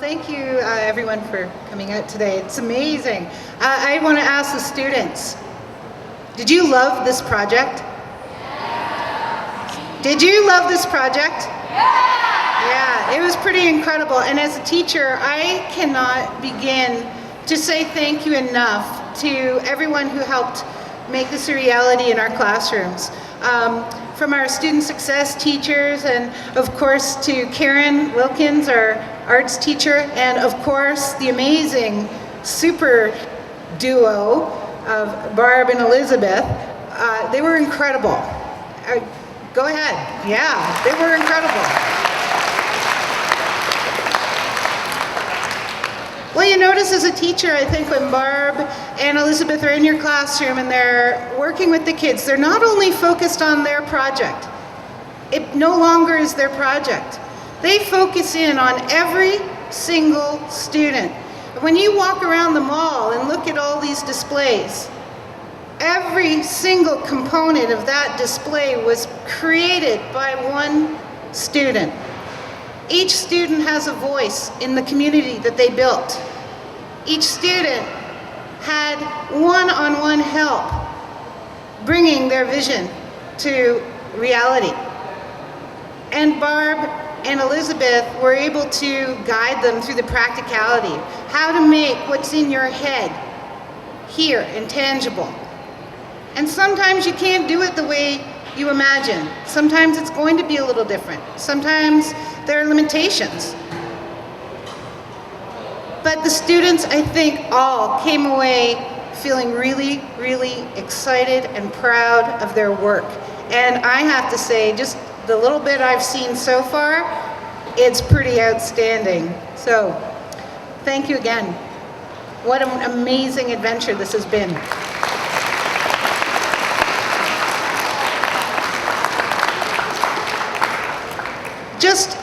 thank you everyone for coming out today. It's amazing. I want to ask the students, did you love this project? Yeah. Did you love this project? Yeah, it was pretty incredible. And as a teacher, I cannot begin to say thank you enough to everyone who helped make this a reality in our classrooms. From our student success teachers, and of course to Karen Wilkins, our arts teacher, and of course the amazing super duo of Barb and Elizabeth. They were incredible. Go ahead. Yeah, they were incredible. Well, you notice as a teacher, I think when Barb and Elizabeth are in your classroom and they're working with the kids, they're not only focused on their project. It no longer is their project. They focus in on every single student. When you walk around the mall and look at all these displays, every single component of that display was created by one student. Each student has a voice in the community that they built. Each student had one-on-one help bringing their vision to reality. And Barb and Elizabeth were able to guide them through the practicality, how to make what's in your head here and tangible. And sometimes you can't do it the way you imagine. Sometimes it's going to be a little different. Sometimes there are limitations. But the students, I think, all came away feeling really, really excited and proud of their work. And I have to say, just the little bit I've seen so far, it's pretty outstanding. So, thank you again. What an amazing adventure this has been. Just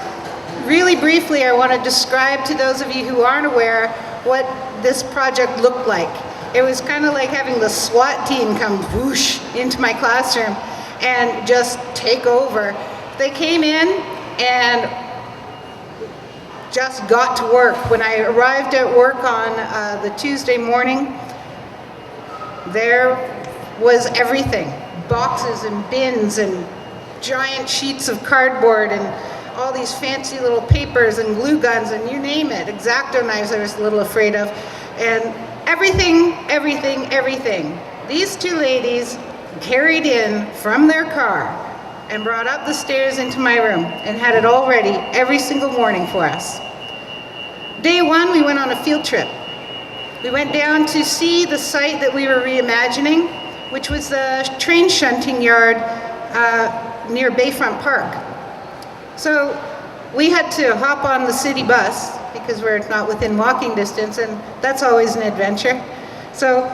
really briefly, I want to describe to those of you who aren't aware what this project looked like. It was kind of like having the SWAT team come whoosh into my classroom and just take over. They came in and just got to work. When I arrived at work on the Tuesday morning, there was everything. Boxes and bins and giant sheets of cardboard and all these fancy little papers and glue guns and you name it. X-Acto knives I was a little afraid of. And everything, everything, everything. These two ladies carried in from their car and brought up the stairs into my room and had it all ready every single morning for us. Day one, we went on a field trip. We went down to see the site that we were reimagining, which was the train shunting yard near Bayfront Park. So we had to hop on the city bus because we're not within walking distance, and that's always an adventure. So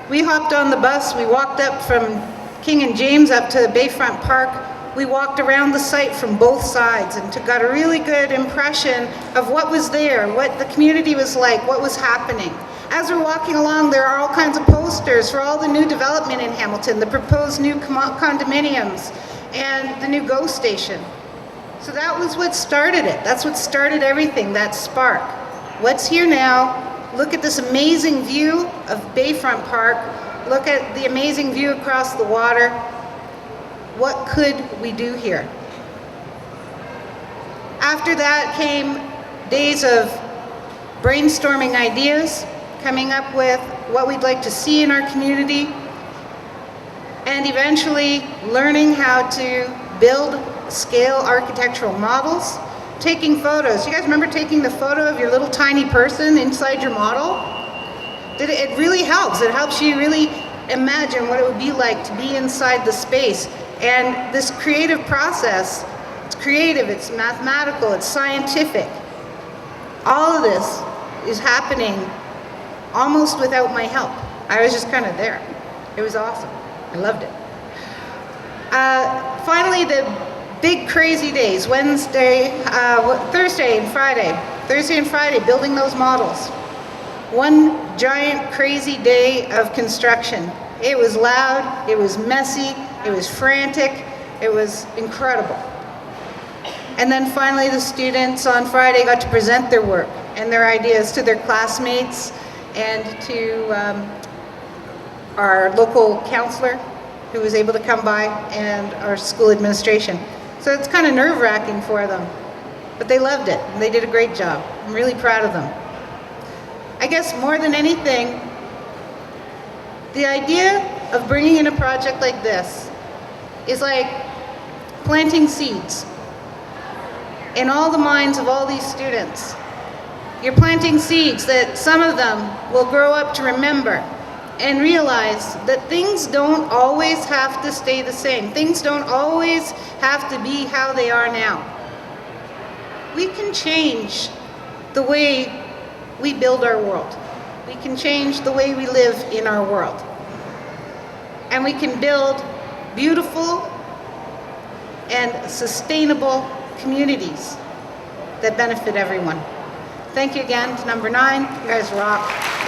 we hopped on the bus, we walked up from King and James up to Bayfront Park. We walked around the site from both sides and got a really good impression of what was there, what the community was like, what was happening. As we're walking along, there are all kinds of posters for all the new development in Hamilton, the proposed new condominiums, and the new GO station. So that was what started it. That's what started everything, that spark. What's here now? Look at this amazing view of Bayfront Park. Look at the amazing view across the water. What could we do here? After that came days of brainstorming ideas, coming up with what we'd like to see in our community, and eventually learning how to build scale architectural models, taking photos. You guys remember taking the photo of your little tiny person inside your model? It really helps. It helps you really imagine what it would be like to be inside the space. And this creative process, it's creative, it's mathematical, it's scientific. All of this is happening almost without my help. I was just kind of there. It was awesome. I loved it. Finally, the big crazy days, Thursday and Friday, building those models. One giant crazy day of construction. It was loud, it was messy, it was frantic, it was incredible. And then finally the students on Friday got to present their work. and their ideas to their classmates and to our local counselor who was able to come by and our school administration. So it's kind of nerve-wracking for them, but they loved it and they did a great job. I'm really proud of them. I guess more than anything, the idea of bringing in a project like this is like planting seeds in all the minds of all these students. You're planting seeds that some of them will grow up to remember and realize that things don't always have to stay the same. Things don't always have to be how they are now. We can change the way we build our world. We can change the way we live in our world. And we can build beautiful and sustainable communities that benefit everyone. Thank you again to number 9. You guys rock.